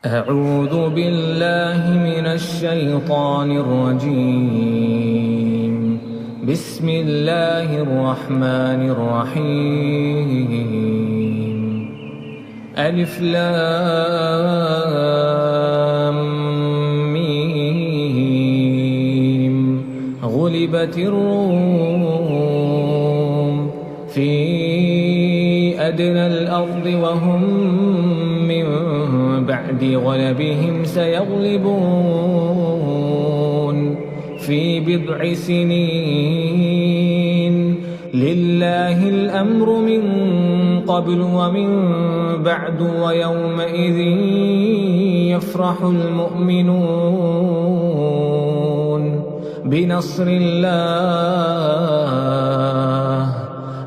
أعوذ بالله من الشيطان الرجيم. بسم الله الرحمن الرحيم. ألف لام ميم. غلبت الروم في أدنى الأرض وهم من بعد غلبهم سيغلبون في بضع سنين. لله الأمر من قبل ومن بعد ويومئذ يفرح المؤمنون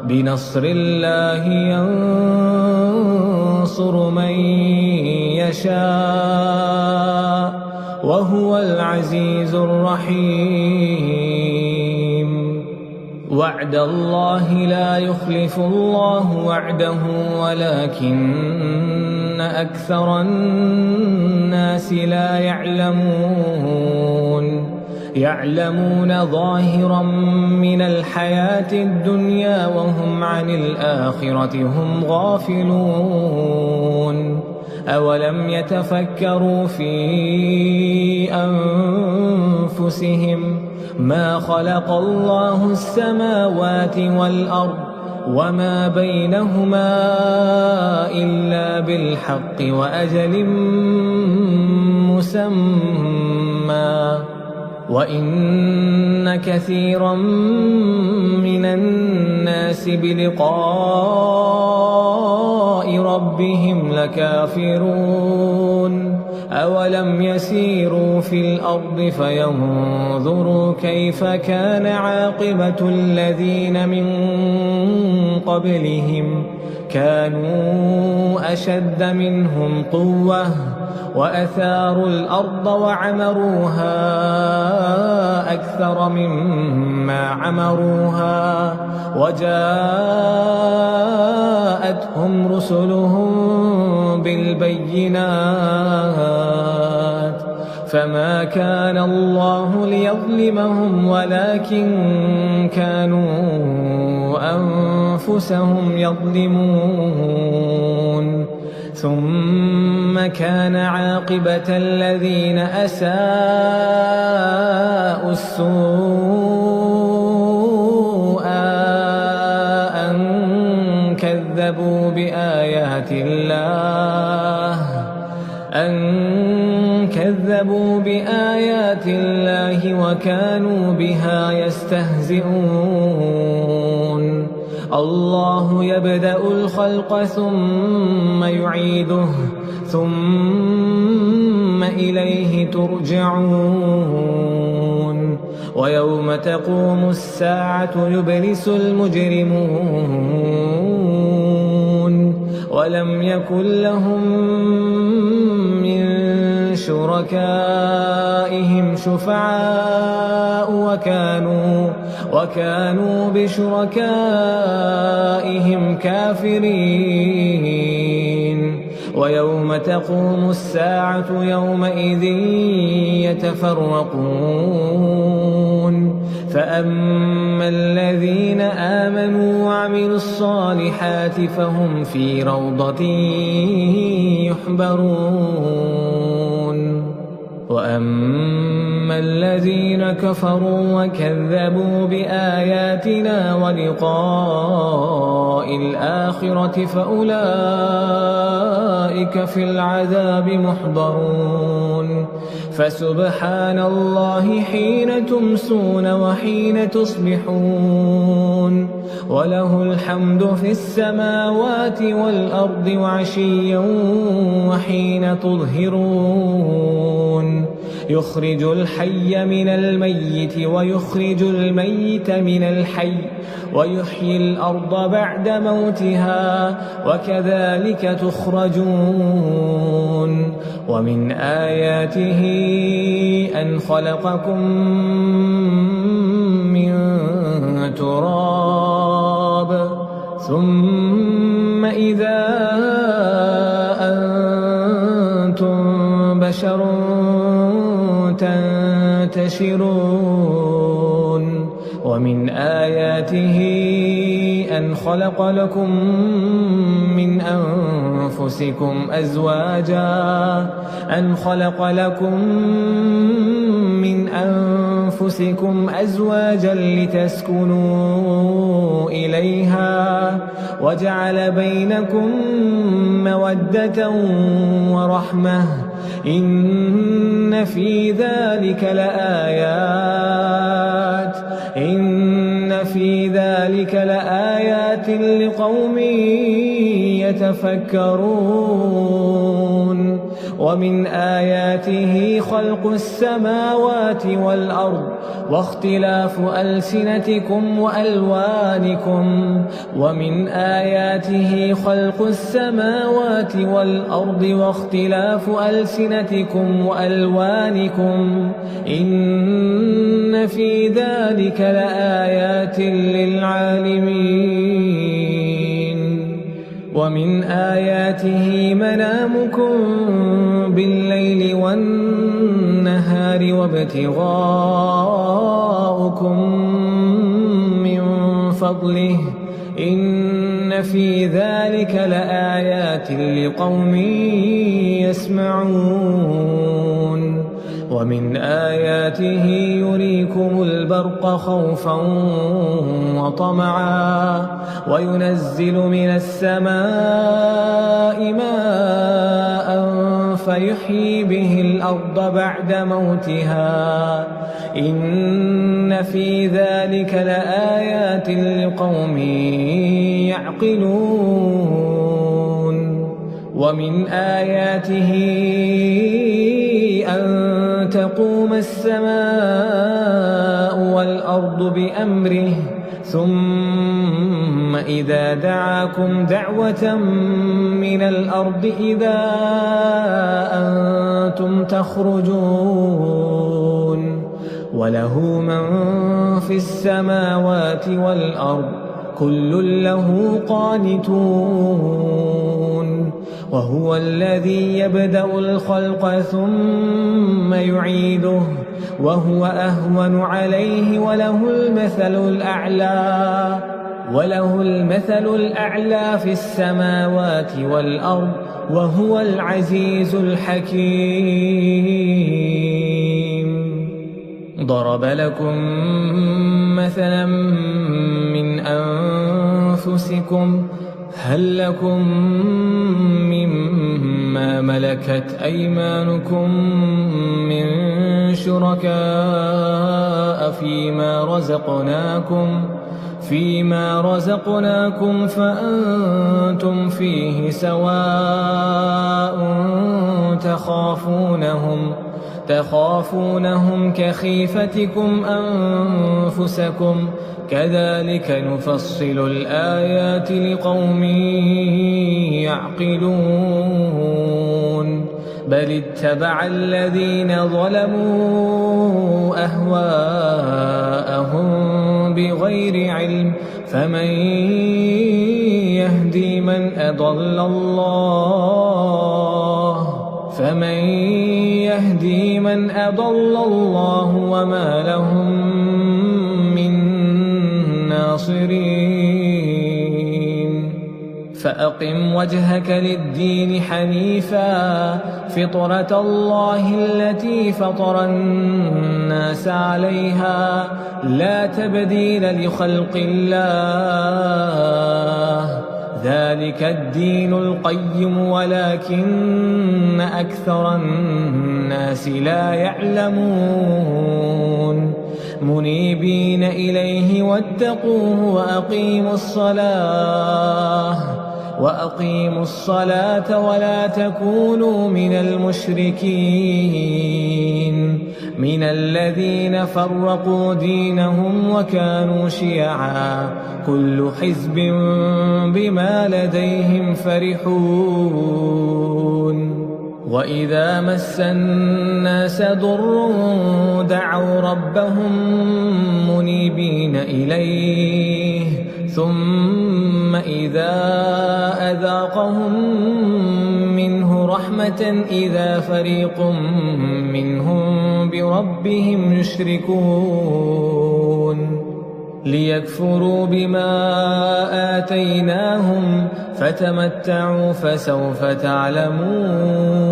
بنصر الله ينصر من يشاء وهو العزيز الرحيم. وعد الله لا يخلف الله وعده ولكن أكثر الناس لا يعلمون ظاهرا من الحياة الدنيا وهم عن الآخرة هم غافلون. أولم يتفكروا في أنفسهم ما خلق الله السماوات والأرض وما بينهما إلا بالحق وأجل مسمى وإن كثيرا من الناس بلقاء ربهم لكافرون. أولم يسيروا في الأرض فينظروا كيف كان عاقبة الذين من قبلهم كانوا أشد منهم قوة وأثاروا الأرض وعمروها أكثر مما عمروها وجاءتهم رسلهم بالبينات فما كان الله ليظلمهم ولكن كانوا أنفسهم يظلمون. ثم كان عاقبة الذين أساءوا السوء أن كذبوا بآيات الله وكانوا بها يستهزئون. الله يبدأ الخلق ثم يعيده ثم إليه ترجعون. ويوم تقوم الساعة يبلس المجرمون ولم يكن لهم من شركائهم شفعاء وكانوا بشركائهم كافرين. ويوم تقوم الساعة يومئذ يتفرقون فأما الذين آمنوا وعملوا الصالحات فهم في روضة يحبرون. وأما الذين كفروا وكذبوا بآياتنا ولقاء الآخرة فأولئك في العذاب محضرون. فسبحان الله حين تمسون وحين تصبحون وله الحمد في السماوات والأرض وعشيا وحين تظهرون. يخرج الحي من الميت ويخرج الميت من الحي ويحيي الأرض بعد موتها وكذلك تخرجون. ومن آياته أن خلقكم من تراب ثم إذا أنتم بشر تنتشرون ومن آياته أن خلق لكم من أنفسكم أزواجا لتسكنوا إليها وجعل بينكم مودة ورحمة إن في ذلك لآيات لقوم يتفكرون ومن آياته خلق السماوات والأرض واختلاف ألسنتكم وألوانكم إن في ذلك لآيات للعالمين ومن آياته منامكم بالليل والنهار وابتغاؤكم من فضله إن في ذلك لآيات لقوم يسمعون ومن آياته يريكم البرق خوفا وطمعا وينزل من السماء ماء فيحيي به الأرض بعد موتها إن في ذلك لآيات لقوم يعقلون ومن آياته أن تقوم السماء والأرض بأمره ثم إذا دعاكم دعوة من الأرض إذا أنتم تخرجون وله من في السماوات والأرض كل له قانتون وهو الذي يبدأ الخلق ثم يعيده وهو أهون عليه وله المثل الأعلى في السماوات والأرض وهو العزيز الحكيم ضرب لكم مثلا من أنفسكم هل لكم مما ملكت أيمانكم من شركاء فيما رزقناكم فأنتم فيه سواء تخافونهم كخيفتكم أنفسكم كذلك نفصل الآيات لقوم يعقلون بل اتبع الذين ظلموا أهواءهم بغير علم فمن يهدي من أضل الله وما لهم من ناصرين فأقم وجهك للدين حنيفا فطرة الله التي فطر الناس عليها لا تبديل لخلق الله ذلك الدين القيم ولكن أكثر الناس لا يعلمون منيبين إليه واتقوه وأقيموا الصلاة ولا تكونوا من المشركين من الذين فرقوا دينهم وكانوا شيعا كل حزب بما لديهم فرحون وإذا مس الناس ضر دعوا ربهم منيبين إليه ثم إذا أذاقهم منه رحمة إذا فريق منهم بربهم يشركون ليكفروا بما آتيناهم فتمتعوا فسوف تعلمون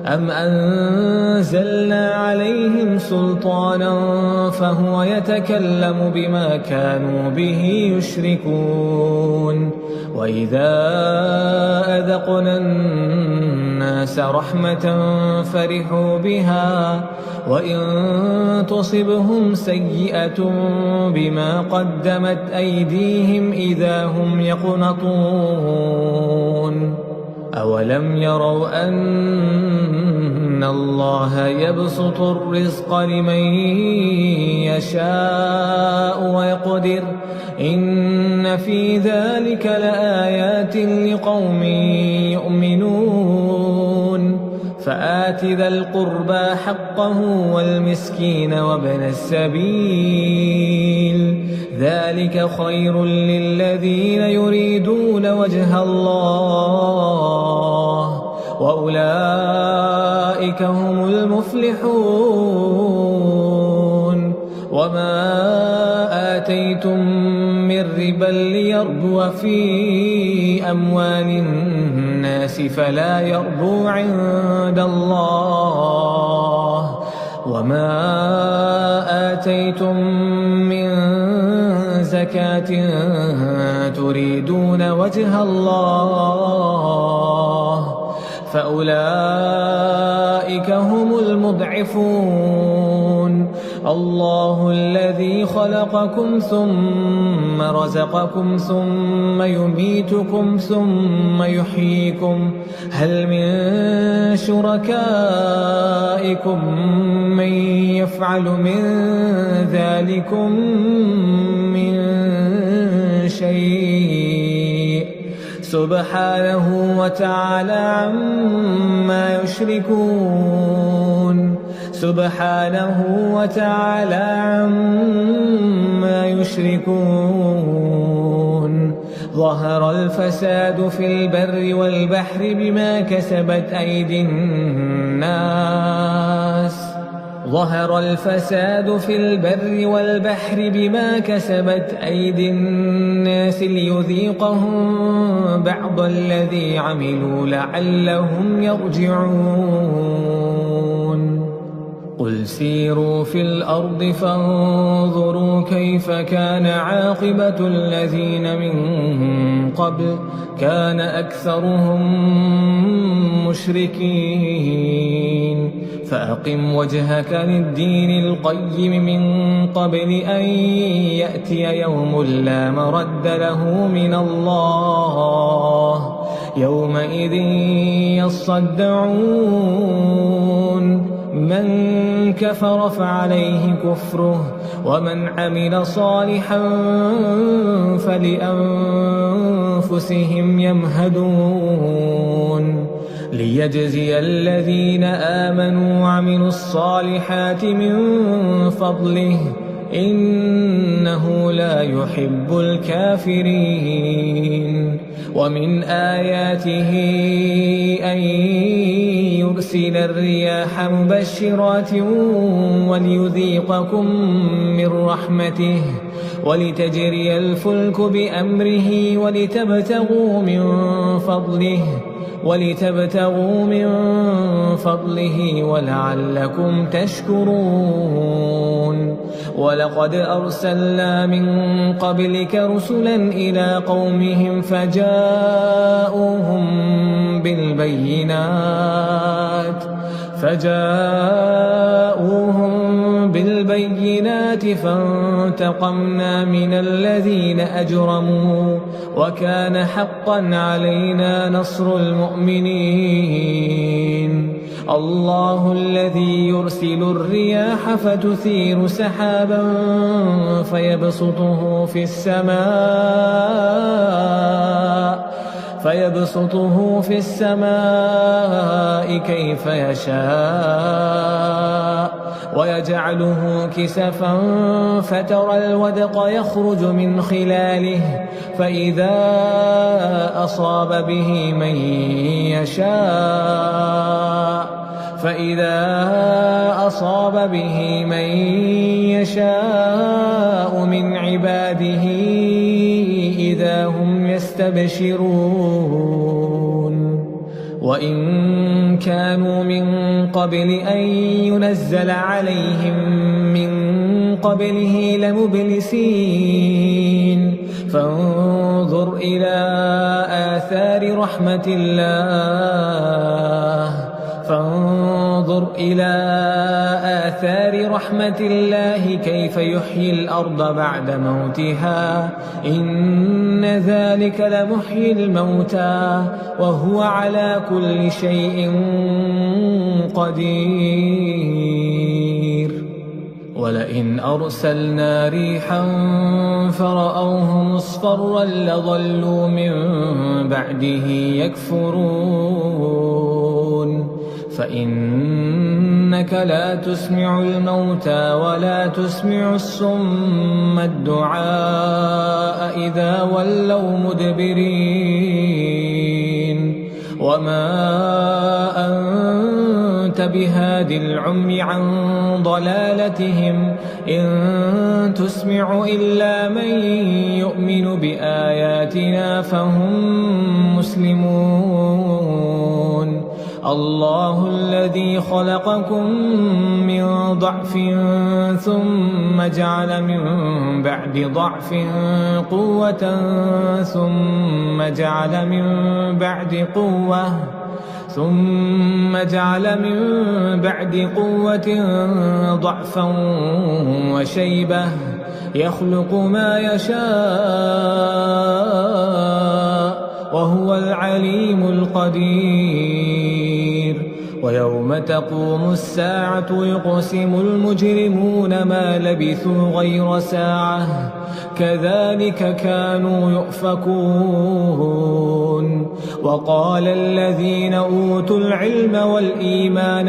أم أنزلنا عليهم سلطانا فهو يتكلم بما كانوا به يشركون وإذا أذقنا الناس رحمة فرحوا بها وإن تصبهم سيئة بما قدمت أيديهم إذا هم يقنطون أولم يروا أن الله يبسط الرزق لمن يشاء ويقدر إن في ذلك لآيات لقوم يؤمنون فآت ذا القربى حقه والمسكين وابن السبيل ذلك خير للذين يريدون وجه الله وأولئك هم المفلحون وما آتيتم من ربا ليربو في أموال الناس فلا يربو عند الله وما آتيتم من زكاة تريدون وجه الله فأولئك هم المضعفون الله الذي خلقكم ثم رزقكم ثم يميتكم ثم يحييكم هل من شركائكم من يفعل من ذلكم من شيء سبحانه وتعالى عما يشركون سبحانه وتعالى عما يشركون ظهر الفساد في البر والبحر بما كسبت أيدي الناس ظهر الفساد في البر والبحر بما كسبت أيدي الناس ليذيقهم بعض الذي عملوا لعلهم يرجعون قل سيروا في الأرض فانظروا كيف كان عاقبة الذين من قبل كان أكثرهم مشركين فأقم وجهك للدين القيم من قبل أن يأتي يوم لا مرد له من الله يومئذ يصدعون من كفر فعليه كفره ومن عمل صالحا فلأنفسهم يمهدون ليجزي الذين آمنوا وعملوا الصالحات من فضله إنه لا يحب الكافرين ومن آياته أن يرسل الرياح مبشرات وليذيقكم من رحمته ولتجري الفلك بأمره ولتبتغوا من فضله ولعلكم تشكرون ولقد أرسلنا من قبلك رسلا إلى قومهم فجاءوهم بالبينات فانتقمنا من الذين أجرموا وكان حقا علينا نصر المؤمنين الله الذي يرسل الرياح فتثير سحابا فيبسطه في السماء كيف يشاء ويجعله كسفا فترى الودق يخرج من خلاله فإذا أصاب به من يشاء من عباده إذا هم يستبشرون وإن كانوا من قبل أن ينزل عليهم من قبله لمبلسين فانظر إلى آثار رحمة الله كيف يحيي الأرض بعد موتها إن ذلك لمحيي الموتى وهو على كل شيء قدير ولئن أرسلنا ريحا فرأوه مصفرا لظلوا من بعده يكفرون فإنك لا تسمع الموتى ولا تسمع الصم الدعاء إذا ولوا مدبرين وما أنت بهاد العمي عن ضلالتهم إن تسمع إلا من يؤمن بآياتنا فهم مسلمون الله الذي خلقكم من ضعف ثم جعل من بعد ضعف قوة ثم جعل من بعد قوة ضعفا وشيبة يخلق ما يشاء وهو العليم القدير ويوم تقوم الساعة يقسم المجرمون ما لبثوا غير ساعة كذلك كانوا يؤفكون وقال الذين أوتوا العلم والإيمان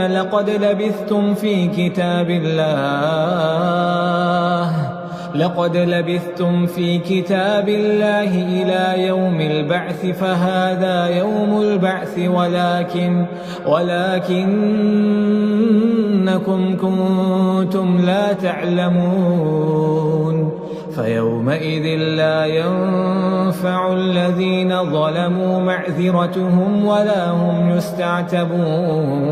لقد لبثتم في كتاب الله إلى يوم البعث فهذا يوم البعث ولكنكم كنتم لا تعلمون فيومئذ لا ينفع الذين ظلموا معذرتهم ولا هم يستعتبون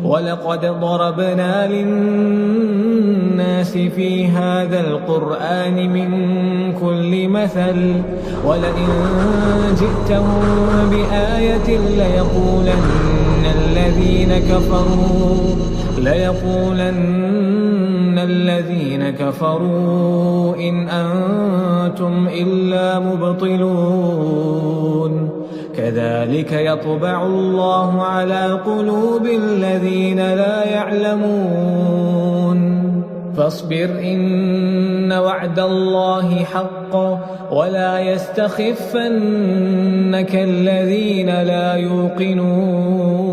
ولقد ضربنا للناس في هذا القرآن من كل مثل ولئن جئتهم بآية ليقولن الذين كفروا إن أنتم إلا مبطلون كذلك يطبع الله على قلوب الذين لا يعلمون فاصبر إن وعد الله حق ولا يستخفنك الذين لا يوقنون